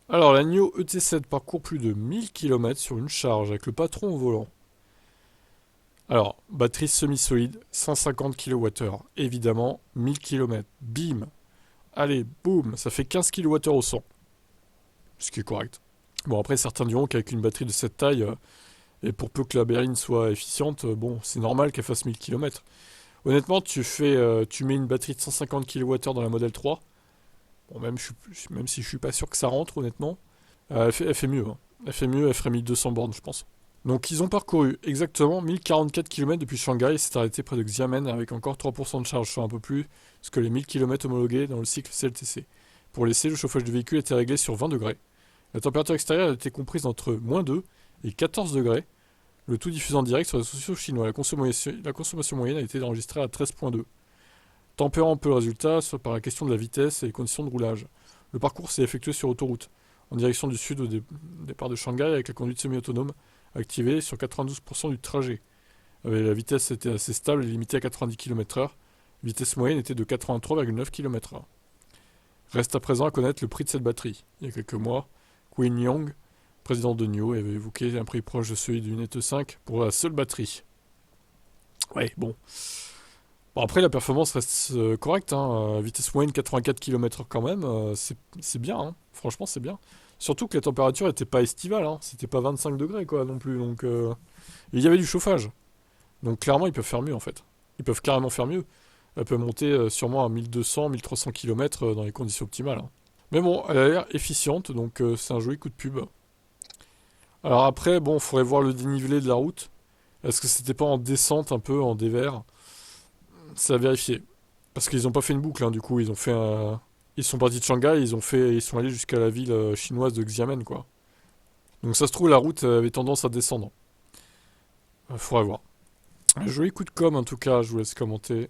Alors, la NIO ET7 parcourt plus de 1000 km sur une charge avec le patron au volant. Alors, batterie semi-solide, 150 kWh. Évidemment, 1000 km. Bim. Allez, boum, ça fait 15 kWh au 100. Ce qui est correct. Bon, après, certains diront qu'avec une batterie de cette taille, et pour peu que la berline soit efficiente, bon, c'est normal qu'elle fasse 1000 km. Honnêtement, tu mets une batterie de 150 kWh dans la Model 3. Bon, même si je suis pas sûr que ça rentre, honnêtement, elle fait mieux, hein. Elle fait mieux, elle ferait 1200 bornes, je pense. Donc, ils ont parcouru exactement 1044 km depuis Shanghai et s'est arrêté près de Xiamen avec encore 3% de charge, soit un peu plus que les 1000 km homologués dans le cycle CLTC. Pour l'essai, le chauffage du véhicule était réglé sur 20 degrés. La température extérieure était comprise entre -2 et 14 degrés, le tout diffusé en direct sur les réseaux sociaux chinois. La consommation moyenne a été enregistrée à 13,2. Tempérant un peu le résultat soit par la question de la vitesse et les conditions de roulage. Le parcours s'est effectué sur autoroute, en direction du sud au départ de Shanghai avec la conduite semi-autonome activée sur 92% du trajet. La vitesse était assez stable et limitée à 90 km/h. La vitesse moyenne était de 83,9 km/h. Reste à présent à connaître le prix de cette batterie. Il y a quelques mois, Quinn Young, président de NIO, avait évoqué un prix proche de celui d'une ET5 pour la seule batterie. Ouais, bon. Bon, après, la performance reste correcte, hein. Vitesse moyenne 84 km/h quand même, c'est bien, hein. Franchement, c'est bien. Surtout que la température n'était pas estivale, hein. C'était pas 25 degrés, quoi, non plus. Donc, il y avait du chauffage. Donc, clairement, ils peuvent faire mieux, en fait. Ils peuvent carrément faire mieux. Elle peut monter sûrement à 1200, 1300 km dans les conditions optimales, hein. Mais bon, elle a l'air efficiente, donc c'est un joli coup de pub. Alors après, bon, il faudrait voir le dénivelé de la route. Est-ce que c'était pas en descente un peu, en dévers? C'est à vérifier. Parce qu'ils n'ont pas fait une boucle, hein, du coup, ils sont partis de Shanghai, ils sont allés jusqu'à la ville chinoise de Xiamen, quoi. Donc ça se trouve, la route avait tendance à descendre. Faudrait voir. Un joli coup de com', en tout cas, je vous laisse commenter.